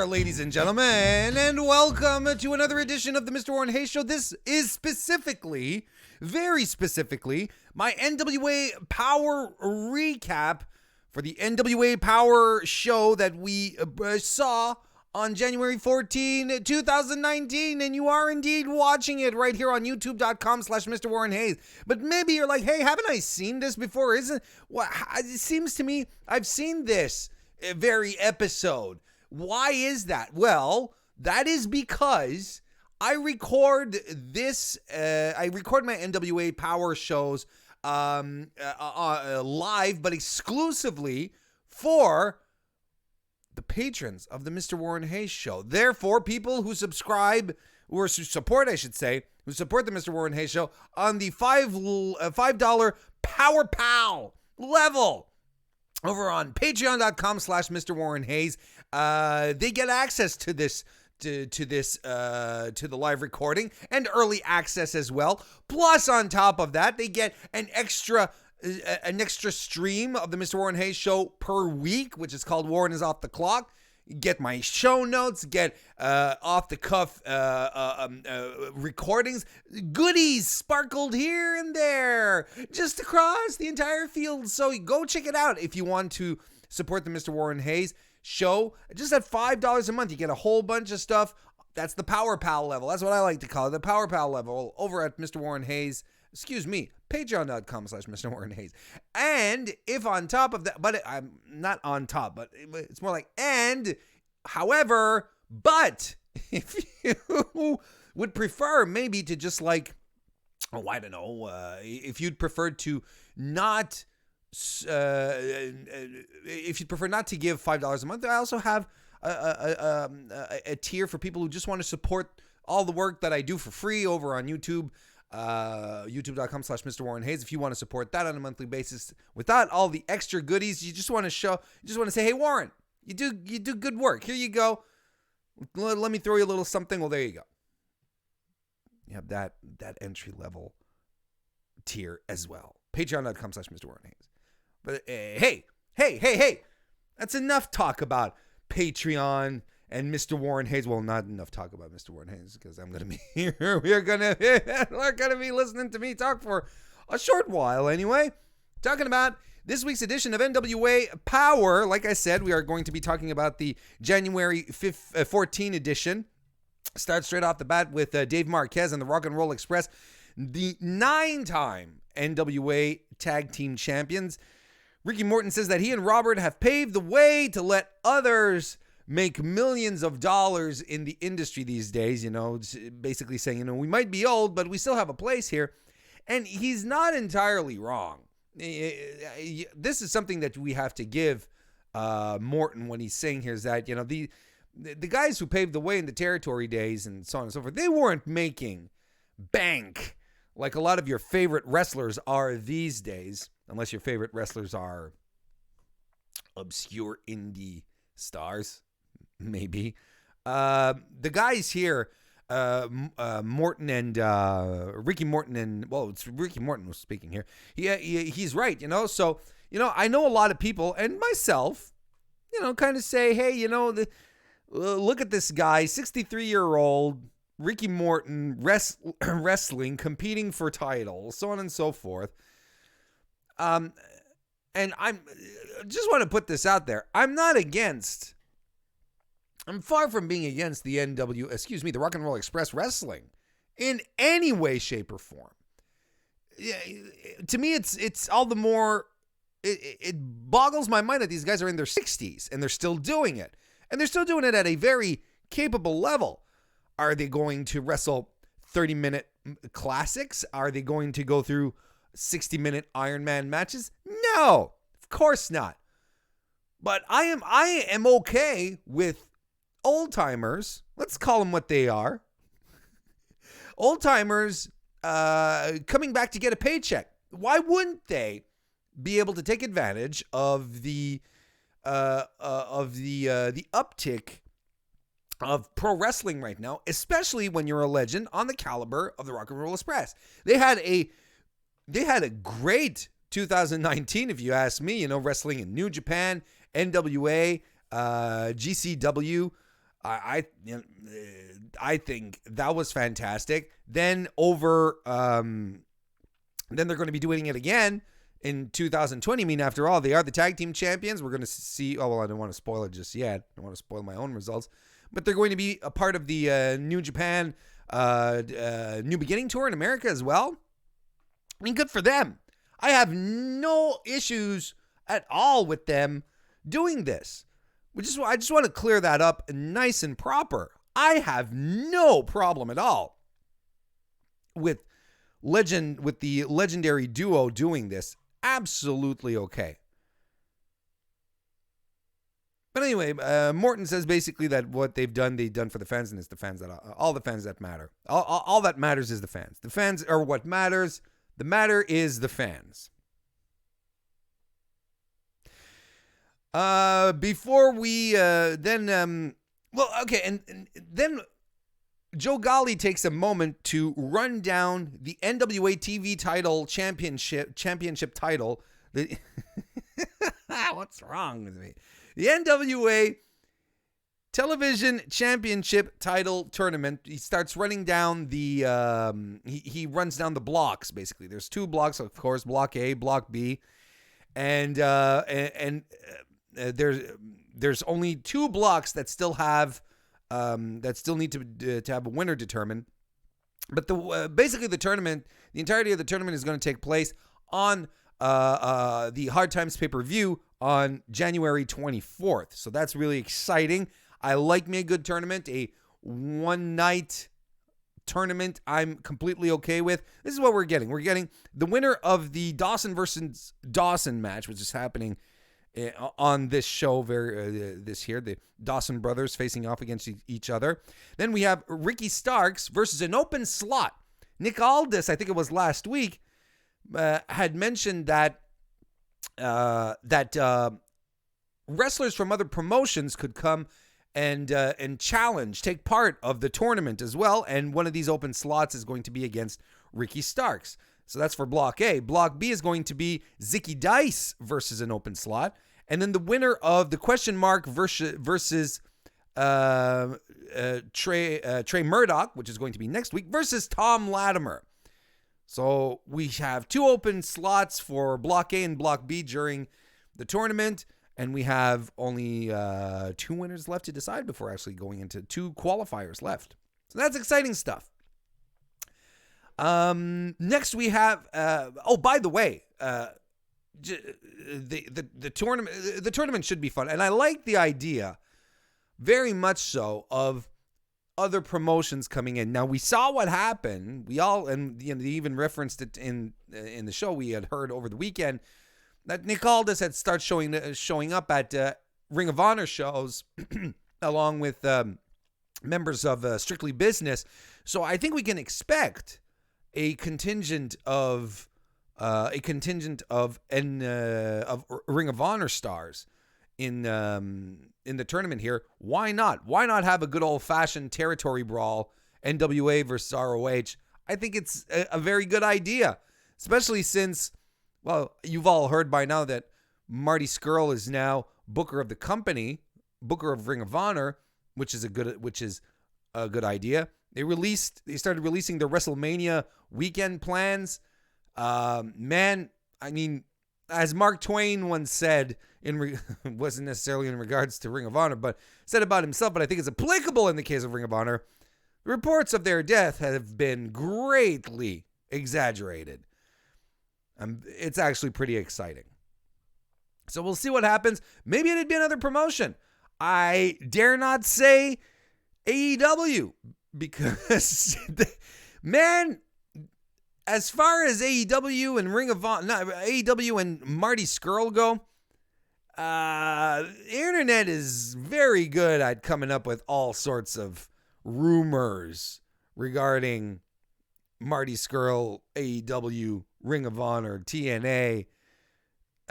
there, ladies and gentlemen, and welcome to another edition of the MrWarrenHayes Show. This is specifically, very specifically, my NWA Powerrr recap for the NWA Powerrr show that we saw on January 14, 2019, and you are indeed watching it right here on youtube.com/MrWarrenHayes. But maybe you're like, hey, haven't I seen this before? It seems to me I've seen this very episode. Why is that? Well, that is because I record my NWA Powerrr shows live, but exclusively for the patrons of the MrWarrenHayes Show. Therefore, people who subscribe, or support, I should say, who support the MrWarrenHayes Show on the $5 Powerrr level over on patreon.com/MrWarrenHayes, they get access to this, to the live recording and early access as well. Plus, on top of that, they get an extra stream of the MrWarrenHayes Show per week, which is called Warren is Off the Clock. Get my show notes, get off the cuff recordings, goodies sparkled here and there, just across the entire field. So go check it out if you want to support the MrWarrenHayes Show. Just at $5 a month, you get a whole bunch of stuff. That's the Powerrr level. That's what I like to call it, the Powerrr level over at MrWarrenHayes. Excuse me, patreon.com/MrWarrenHayes. And if on top of that, but I'm not on top, but it's more like, and however, but if you would prefer maybe to just like, oh, I don't know, if you'd prefer to not, if you'd prefer not to give $5 a month, I also have a tier for people who just want to support all the work that I do for free over on YouTube. youtube.com/MrWarrenHayes. If you want to support that on a monthly basis without all the extra goodies, you just want to say, hey, Warren, you do good work. Here you go. Let me throw you a little something. Well, there you go. You have that entry level tier as well. Patreon.com/MrWarrenHayes. But hey, that's enough talk about Patreon and MrWarrenHayes. Well, not enough talk about MrWarrenHayes because I'm going to be here. We're going to be listening to me talk for a short while anyway. Talking about this week's edition of NWA Powerrr. Like I said, we are going to be talking about the January 14 edition. Start straight off the bat with Dave Marquez and the Rock and Roll Express, the 9-time NWA Tag Team Champions. Ricky Morton says that he and Robert have paved the way to let others make millions of dollars in the industry these days, basically saying, we might be old, but we still have a place here. And he's not entirely wrong. This is something that we have to give Morton when he's saying here is that, the guys who paved the way in the territory days and so on and so forth, they weren't making bank like a lot of your favorite wrestlers are these days, unless your favorite wrestlers are obscure indie stars. Maybe. The guys here, Morton and Ricky Morton it's Ricky Morton who's speaking here. He's right, So, I know a lot of people and myself, kind of say, hey, look at this guy, 63-year-old Ricky Morton wrestling, competing for titles, so on and so forth. And I'm just want to put this out there. I'm far from being against the the Rock and Roll Express wrestling in any way, shape, or form. To me, it's all the more, it boggles my mind that these guys are in their 60s and they're still doing it. And they're still doing it at a very capable level. Are they going to wrestle 30-minute classics? Are they going to go through 60-minute Iron Man matches? No, of course not. But I am okay with old-timers, let's call them what they are, old-timers coming back to get a paycheck. Why wouldn't they be able to take advantage of the uptick of pro wrestling right now, especially when you're a legend on the caliber of the Rock and Roll Express? They had a great 2019, if you ask me, wrestling in New Japan, NWA, GCW, I think that was fantastic. Then then they're going to be doing it again in 2020. I mean, after all, they are the tag team champions. We're going to see. Oh, well, I don't want to spoil it just yet. I don't want to spoil my own results. But they're going to be a part of the New Japan New Beginning Tour in America as well. I mean, good for them. I have no issues at all with them doing this. I just want to clear that up nice and proper. I have no problem at all with the legendary duo doing this. Absolutely okay. But anyway, Morton says basically that what they've done for the fans, and it's the fans that all the fans that matter. All that matters is the fans. The fans are what matters. The matter is the fans. Before we then Joe Golly takes a moment to run down the NWA TV title championship title. What's wrong with me? The NWA Television Championship title tournament. He starts running down the he runs down the blocks basically. There's two blocks, of course, block A, block B, and there's only two blocks that still have that still need to have a winner determined. But basically the entirety of the tournament is going to take place on the Hard Times pay-per-view on January 24th. So that's really exciting. I like me a good tournament, a one-night tournament I'm completely okay with. This is what we're getting. We're getting the winner of the Dawson versus Dawson match, which is happening on this show this year. The Dawson brothers facing off against each other. Then we have Ricky Starks versus an open slot. Nick Aldis, I think it was last week, had mentioned that wrestlers from other promotions could come and challenge, take part of the tournament as well. And one of these open slots is going to be against Ricky Starks. So that's for Block A. Block B is going to be Zicky Dice versus an open slot. And then the winner of the question mark versus Trey Murdoch, which is going to be next week, versus Tom Latimer. So we have two open slots for Block A and Block B during the tournament. And we have only two winners left to decide before actually going into two qualifiers left. So that's exciting stuff. Next we have, by the way, the tournament should be fun. And I like the idea very much so of other promotions coming in. Now we saw what happened. We all, and they even referenced it in the show we had heard over the weekend, that Nick Aldis had started showing up at Ring of Honor shows along with members of Strictly Business. So I think we can expect a contingent of Ring of Honor stars in the tournament here. Why not? Why not have a good old fashioned territory brawl, NWA versus ROH? I think it's a very good idea, especially since, well, you've all heard by now that Marty Scurll is now booker of the company, booker of Ring of Honor, which is a good idea. They started releasing their WrestleMania weekend plans. Man, I mean, as Mark Twain once said, wasn't necessarily in regards to Ring of Honor, but said about himself, but I think it's applicable in the case of Ring of Honor. Reports of their death have been greatly exaggerated. It's actually pretty exciting. So we'll see what happens. Maybe it'd be another promotion. I dare not say AEW, because man, as far as AEW and Ring of Honor, AEW and Marty Scurll go, the internet is very good at coming up with all sorts of rumors regarding Marty Scurll, AEW, Ring of Honor, TNA.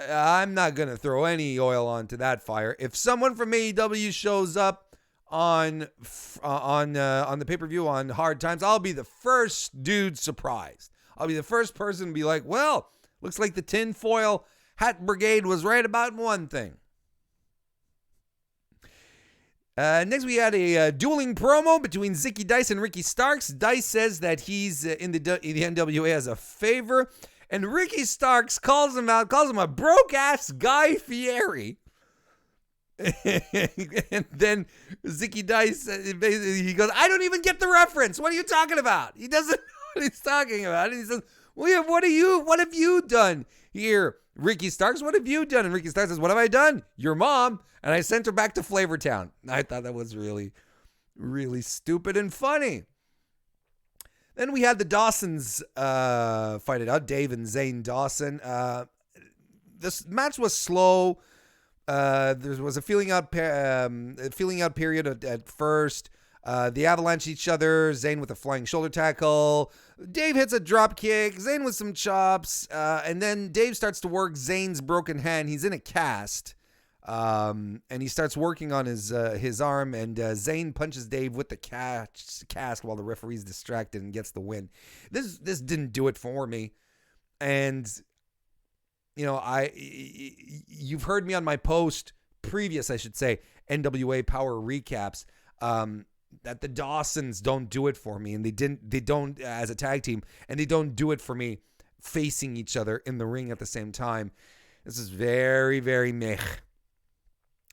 I'm not going to throw any oil onto that fire. If someone from AEW shows up on the pay-per-view on Hard Times, I'll be the first dude surprised. I'll be the first person to be like, well, looks like the tinfoil hat brigade was right about one thing. Next, we had a dueling promo between Zicky Dice and Ricky Starks. Dice says that he's in the NWA as a favor, and Ricky Starks calls him out, calls him a broke-ass Guy Fieri. And then Zicky Dice, he goes, I don't even get the reference. What are you talking about? He doesn't know what he's talking about. And he says, well, what have you done here, Ricky Starks? What have you done? And Ricky Starks says, what have I done? Your mom. And I sent her back to Flavortown. I thought that was really, really stupid and funny. Then we had the Dawsons fight it out, Dave and Zane Dawson. This match was slow. There was a feeling out period at first. They avalanche each other. Zane with a flying shoulder tackle. Dave hits a drop kick. Zane with some chops. And then Dave starts to work Zane's broken hand. He's in a cast. And he starts working on his arm. And Zane punches Dave with the cast while the referee's distracted and gets the win. This didn't do it for me. And you know, you've heard me on my previous NWA Powerrr recaps, that the Dawsons don't do it for me, and they don't as a tag team, and they don't do it for me facing each other in the ring at the same time. This is very, very meh.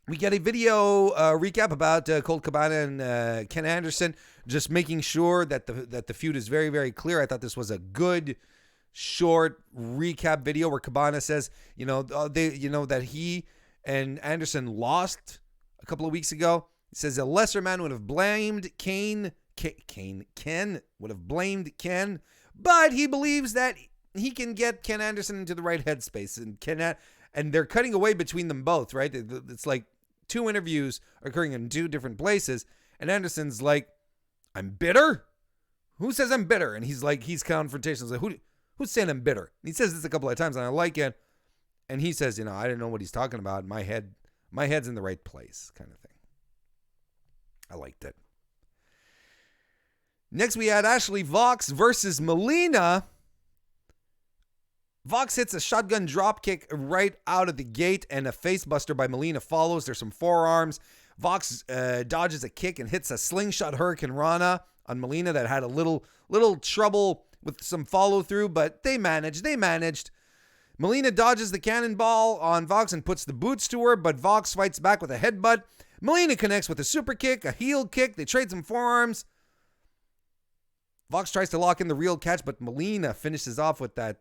We get a video recap about Colt Cabana and Ken Anderson, just making sure that the feud is very, very clear. I thought this was a good short recap video where Cabana says, that he and Anderson lost a couple of weeks ago. He says a lesser man would have blamed Ken would have blamed Ken, but he believes that he can get Ken Anderson into the right headspace, and they're cutting away between them both, right? It's like two interviews occurring in two different places, and Anderson's like, I'm bitter? Who says I'm bitter? And he's confrontational. He's like, who's saying I'm bitter? And he says this a couple of times, and I like it. And he says, I didn't know what he's talking about. My head's in the right place, kind of thing. I liked it. Next, we had Ashley Vox versus Melina. Vox hits a shotgun drop kick right out of the gate, and a face buster by Melina follows. There's some forearms. Vox dodges a kick and hits a slingshot Hurricane Rana on Melina that had a little trouble with some follow through, but they managed. Melina dodges the cannonball on Vox and puts the boots to her, but Vox fights back with a headbutt. Melina connects with a super kick, a heel kick. They trade some forearms. Vox tries to lock in the real catch, but Melina finishes off with that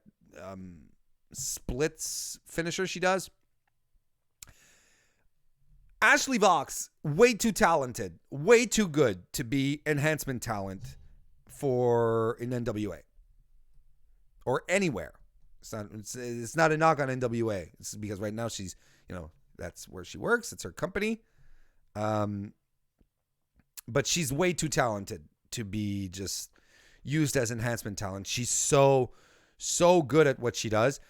splits finisher she does. Ashley Vox, way too talented, way too good to be enhancement talent for an NWA or anywhere. It's not a knock on NWA. It's because right now she's, that's where she works. It's her company. But she's way too talented to be just used as enhancement talent. She's so good at what she does.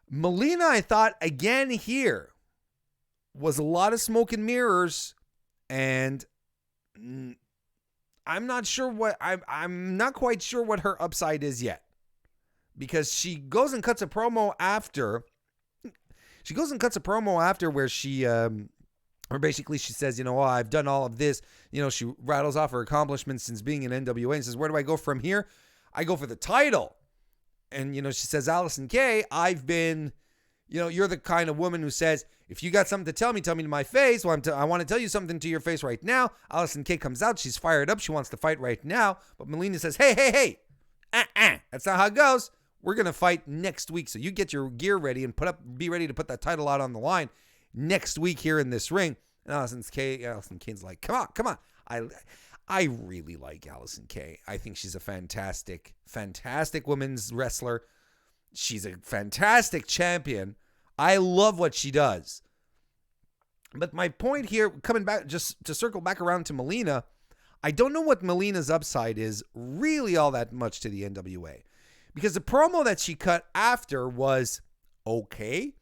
Melina, I thought, again here, was a lot of smoke and mirrors, and I'm not quite sure what her upside is yet, because she goes and cuts a promo after. Where she, or basically she says, I've done all of this. She rattles off her accomplishments since being in NWA and says, where do I go from here? I go for the title. And, she says, Allison Kay, I've been, you're the kind of woman who says, if you got something to tell me to my face. Well, I want to tell you something to your face right now. Allison Kay comes out. She's fired up. She wants to fight right now. But Melina says, hey. That's not how it goes. We're going to fight next week. So you get your gear ready and be ready to put that title out on the line next week here in this ring. And Allison Kay's like, come on. I really like Allison Kay. I think she's a fantastic women's wrestler. She's a fantastic champion. I love what she does. But my point here, coming back, just to circle back around to Melina, I don't know what Melina's upside is really all that much to the NWA. Because the promo that she cut after was okay.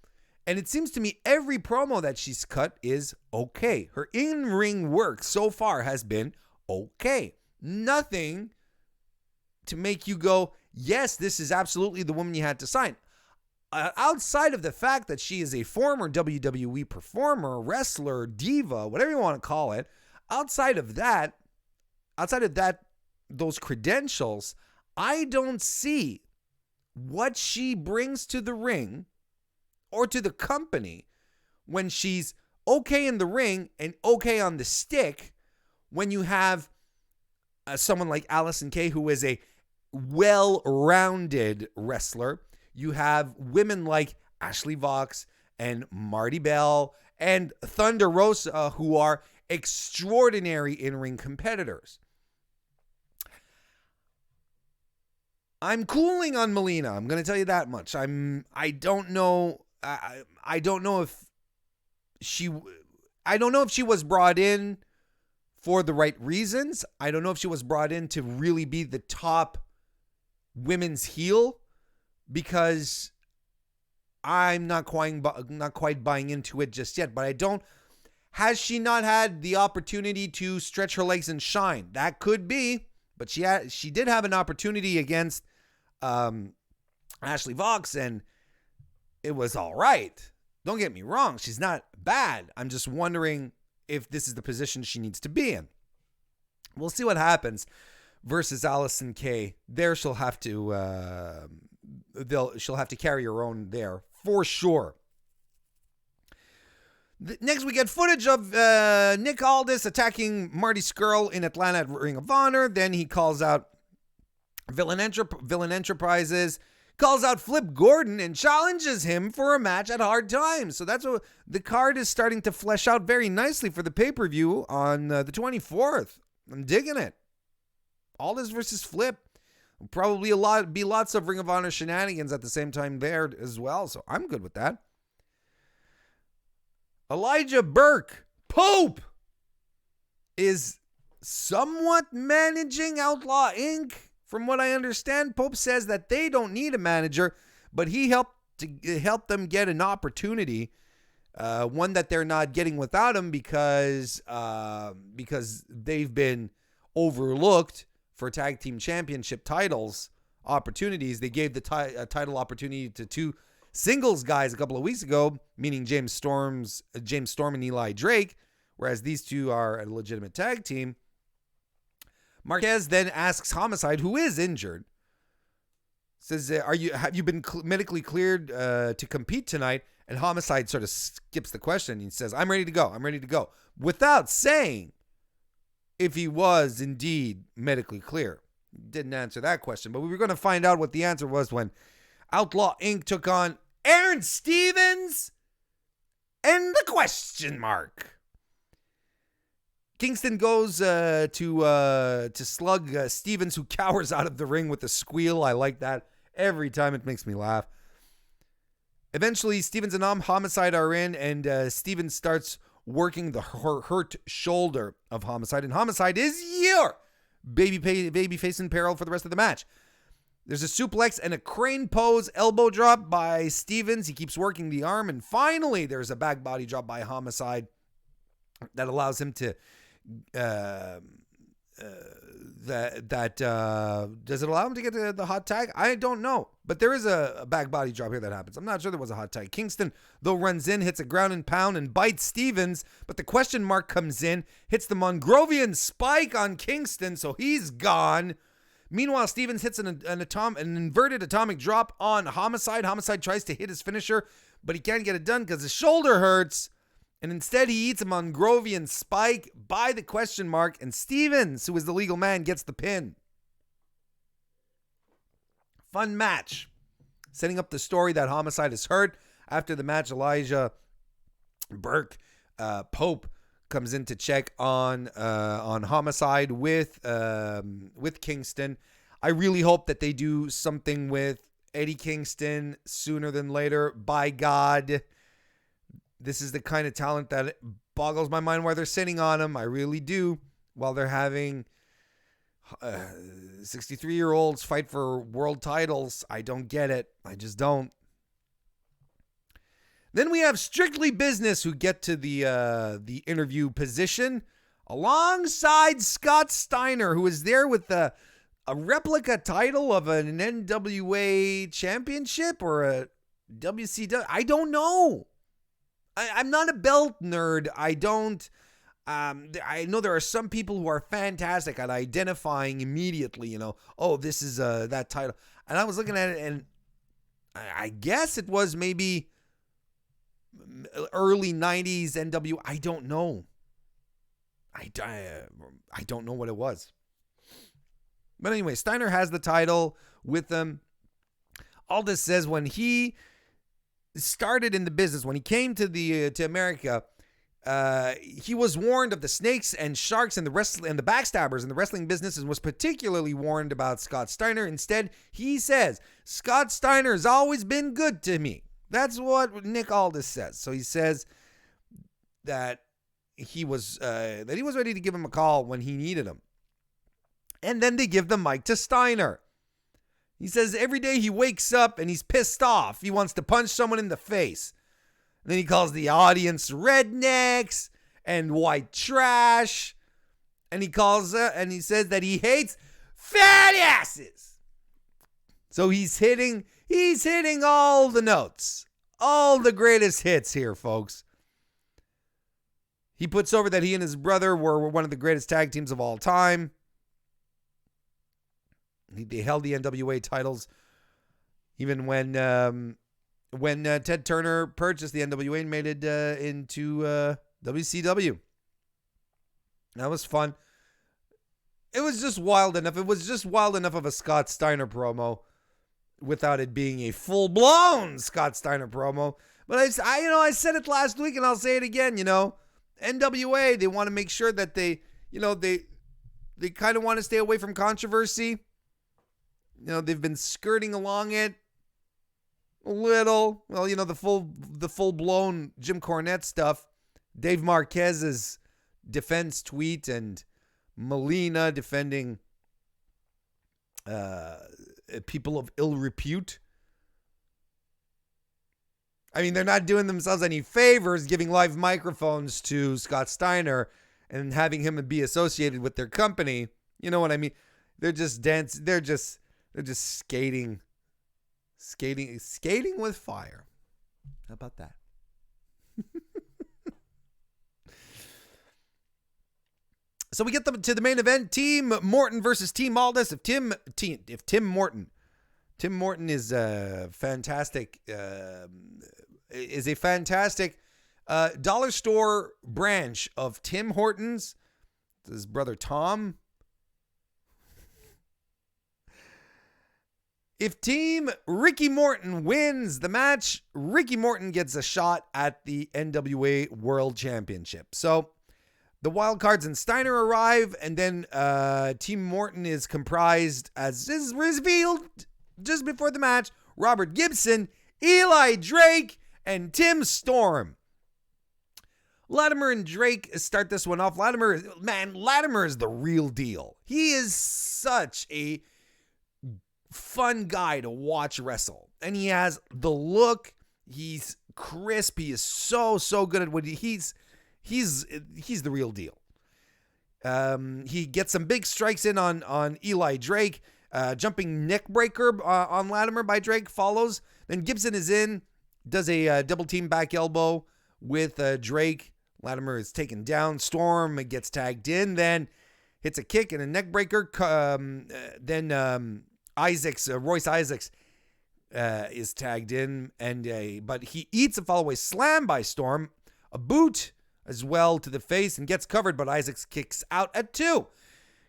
And it seems to me every promo that she's cut is okay. Her in-ring work so far has been okay. Nothing to make you go, yes, this is absolutely the woman you had to sign. Outside of the fact that she is a former WWE performer, wrestler, diva, whatever you want to call it, outside of that, those credentials, I don't see what she brings to the ring or to the company when she's okay in the ring and okay on the stick, when you have someone like Allison Kay, who is a well-rounded wrestler. You have women like Ashley Vox and Marty Bell and Thunder Rosa, who are extraordinary in-ring competitors. I'm cooling on Melina. I'm going to tell you that much. I don't know if she was brought in for the right reasons. I don't know if she was brought in to really be the top women's heel, because I'm not quite buying into it just yet. But has she not had the opportunity to stretch her legs and shine? That could be, but she did have an opportunity against Ashley Vox, and it was all right. Don't get me wrong, she's not bad. I'm just wondering if this is the position she needs to be in. We'll see what happens versus Allison Kay. There she'll have to carry her own there for sure. Next, we get footage of Nick Aldis attacking Marty Scurll in Atlanta at Ring of Honor. Then he calls out Villain Enterprises, calls out Flip Gordon, and challenges him for a match at Hard Times. So that's what the card is starting to flesh out very nicely for the pay-per-view on the 24th. I'm digging it. Aldis versus Flip. Probably be lots of Ring of Honor shenanigans at the same time there as well. So I'm good with that. Elijah Burke, Pope, is somewhat managing Outlaw Inc. From what I understand, Pope says that they don't need a manager, but he helped them get an opportunity, one that they're not getting without him because they've been overlooked for tag team championship titles opportunities. They gave the title opportunity to two singles guys a couple of weeks ago, meaning James Storm and Eli Drake, whereas these two are a legitimate tag team. Marquez then asks Homicide, who is injured, says, have you been medically cleared to compete tonight? And Homicide sort of skips the question. He says, I'm ready to go, without saying if he was indeed medically clear. Didn't answer that question, but we were going to find out what the answer was when Outlaw Inc. took on Aaron Stevens and the question mark. Kingston goes to slug Stevens, who cowers out of the ring with a squeal. I like that every time. It makes me laugh. Eventually, Stevens and Homicide are in, and Stevens starts working the hurt shoulder of Homicide, and Homicide is your babyface in peril for the rest of the match. There's a suplex and a crane pose elbow drop by Stevens. He keeps working the arm, and finally there's a back body drop by Homicide that allows him to does it allow him to get the hot tag? I don't know, but there is a back body drop here that happens. I'm not sure there was a hot tag. Kingston, though, runs in, hits a ground and pound, and bites Stevens, but the question mark comes in, hits the Mongrovian Spike on Kingston, so he's gone. Meanwhile, Stevens hits an inverted atomic drop on Homicide. Homicide tries to hit his finisher, but he can't get it done because his shoulder hurts. And instead, he eats a Mongrovian Spike by the question mark, and Stevens, who is the legal man, gets the pin. Fun match. Setting up the story that Homicide is hurt. After the match, Elijah Burke, Pope, comes in to check on Homicide with Kingston. I really hope that they do something with Eddie Kingston sooner than later. By God, this is the kind of talent that boggles my mind why they're sitting on him. I really do. While they're having 63-year-olds fight for world titles. I don't get it. I just don't. Then we have Strictly Business, who get to the interview position alongside Scott Steiner, who is there with a replica title of an NWA championship or a WCW. I don't know. I'm not a belt nerd. I don't I know there are some people who are fantastic at identifying immediately, oh, this is that title. And I was looking at it, and I guess it was maybe early 90s NWA. I don't know. I don't know what it was. But anyway, Steiner has the title with them. Aldis says when he started in the business, when he came to America, he was warned of the snakes and sharks and the backstabbers in the wrestling business, and was particularly warned about Scott Steiner. Instead, he says, Scott Steiner has always been good to me. That's what Nick Aldis says. So he says that he was ready to give him a call when he needed him. And then they give the mic to Steiner. He says every day he wakes up and he's pissed off. He wants to punch someone in the face. And then he calls the audience rednecks and white trash. And he says that he hates fat asses. So he's hitting all the notes. All the greatest hits here, folks. He puts over that he and his brother were one of the greatest tag teams of all time. They held the NWA titles even when Ted Turner purchased the NWA and made it into WCW. That was fun. It was just wild enough. It was just wild enough of a Scott Steiner promo without it being a full-blown Scott Steiner promo. But I said it last week and I'll say it again, NWA, they want to make sure that they kind of want to stay away from controversy. They've been skirting along it a little. Well, the full-blown Jim Cornette stuff, Dave Marquez's defense tweet, and Melina defending people of ill repute. I mean, they're not doing themselves any favors giving live microphones to Scott Steiner and having him be associated with their company. You know what I mean? They're just dancing. They're just skating with fire. How about that? So we get them to the main event: Team Morton versus Team Aldis. If Tim Morton is a fantastic dollar store branch of Tim Hortons. His brother Tom. If Team Ricky Morton wins the match, Ricky Morton gets a shot at the NWA World Championship. So the Wild Cards and Steiner arrive, and then Team Morton is comprised, as is revealed just before the match, Robert Gibson, Eli Drake, and Tim Storm. Latimer and Drake start this one off. Latimer is the real deal. He is such a fun guy to watch wrestle, and he has the look. He's crisp. He is so good at what he's the real deal. He gets some big strikes in on Eli Drake. Jumping neck breaker on Latimer by Drake follows. Then Gibson is in, does a double team back elbow with Drake. Latimer is taken down. Storm gets tagged in, then hits a kick and a neck breaker. Then Royce Isaacs is tagged in, but he eats a fall-away slam by Storm, a boot as well to the face, and gets covered, but Isaacs kicks out at 2.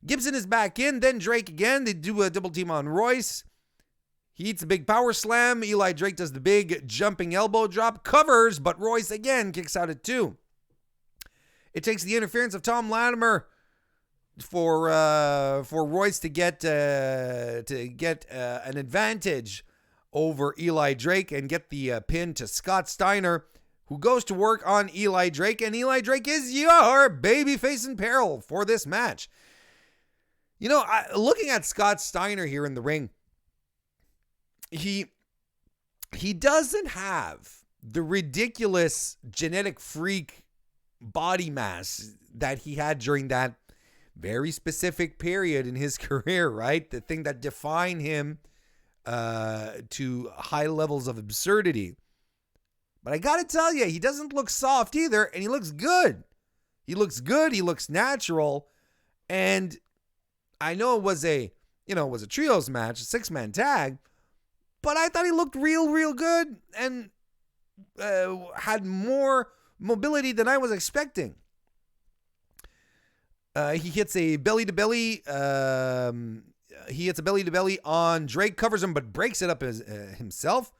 Gibson is back in, then Drake again. They do a double team on Royce. He eats a big power slam. Eli Drake does the big jumping elbow drop, covers, but Royce again kicks out at 2. It takes the interference of Tom Latimer for Royce to get an advantage over Eli Drake and get the pin to Scott Steiner, who goes to work on Eli Drake, and Eli Drake is your babyface in peril for this match. Looking at Scott Steiner here in the ring, he doesn't have the ridiculous genetic freak body mass that he had during that very specific period in his career, right? The thing that defined him to high levels of absurdity. But I got to tell you, he doesn't look soft either, and he looks good. He looks good. He looks natural. And I know it was a trios match, a 6-man tag, but I thought he looked real good and had more mobility than I was expecting. He hits a belly to belly. He hits a belly to belly on Drake, covers him, but breaks it up himself.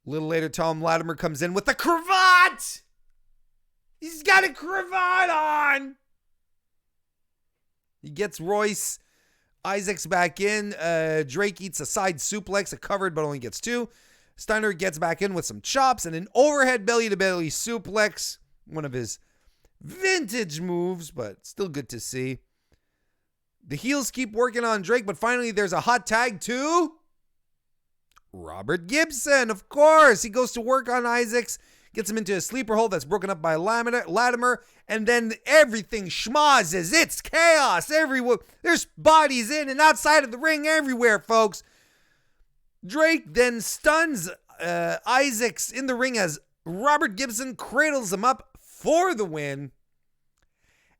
A little later, Tom Latimer comes in with a cravat. He's got a cravat on. He gets Royce Isaacs back in. Drake eats a side suplex, a covered, but only gets 2. Steiner gets back in with some chops and an overhead belly-to-belly suplex. One of his vintage moves, but still good to see. The heels keep working on Drake, but finally there's a hot tag to Robert Gibson. Of course, he goes to work on Isaacs, gets him into a sleeper hold that's broken up by Latimer, and then everything schmozzes. It's chaos everywhere. There's bodies in and outside of the ring everywhere, folks. Drake then stuns Isaacs in the ring as Robert Gibson cradles him up for the win.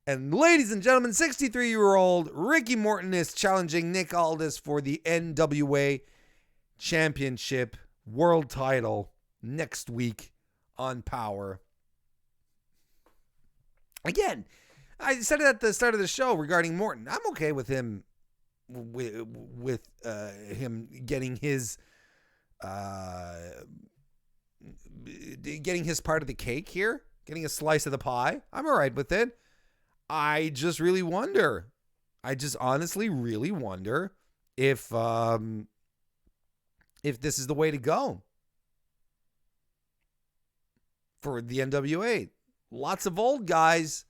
And ladies and gentlemen, 63-year-old Ricky Morton is challenging Nick Aldis for the NWA Championship World Title next week on Powerrr. Again, I said it at the start of the show regarding Morton. I'm okay with him with him getting his part of the cake here, getting a slice of the pie. I'm all right with it. I just really wonder. I just honestly really wonder if this is the way to go for the NWA. Lots of old guys.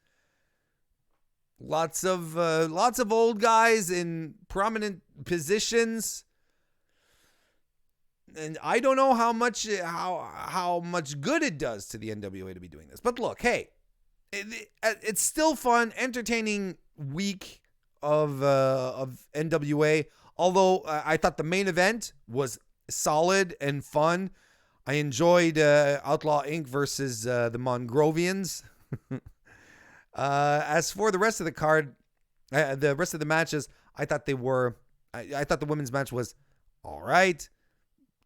Lots of old guys in prominent positions. And I don't know how much good it does to the NWA to be doing this. But look, hey, it's still fun, entertaining week of NWA. Although I thought the main event was solid and fun. I enjoyed Outlaw Inc. versus the Mongrovians. As for the rest of the card, the rest of the matches, I thought they were. I thought the women's match was all right.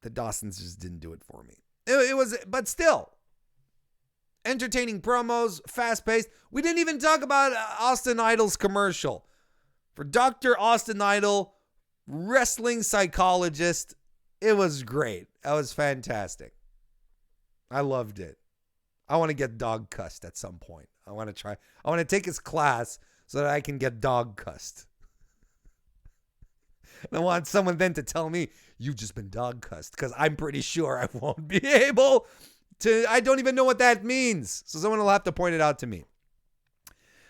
The Dawsons just didn't do it for me. It was, but still, entertaining promos, fast paced. We didn't even talk about Austin Idol's commercial for Dr. Austin Idol, wrestling psychologist. It was great. That was fantastic. I loved it. I want to get dog cussed at some point. I want to take his class so that I can get dog cussed. And I want someone then to tell me, you've just been dog cussed, because I'm pretty sure I won't be able to. I don't even know what that means. So someone will have to point it out to me.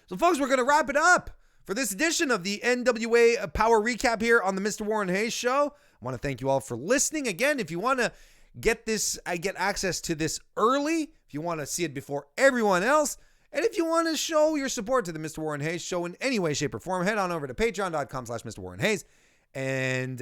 So folks, we're going to wrap it up for this edition of the NWA Power Recap here on the Mr. Warren Hayes Show. I want to thank you all for listening. Again, if you want to get access to this early, if you want to see it before everyone else, and if you want to show your support to the Mr. Warren Hayes Show in any way, shape, or form, head on over to patreon.com/MrWarrenHayes and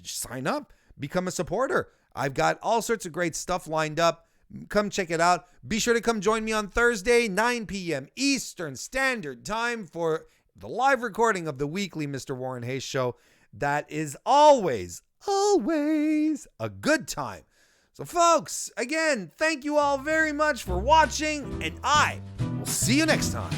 sign up, become a supporter. I've got all sorts of great stuff lined up. Come check it out. Be sure to come join me on Thursday, 9 p.m. Eastern Standard Time for the live recording of the weekly Mr. Warren Hayes Show. That is always a good time. So folks, again, thank you all very much for watching, and I will see you next time.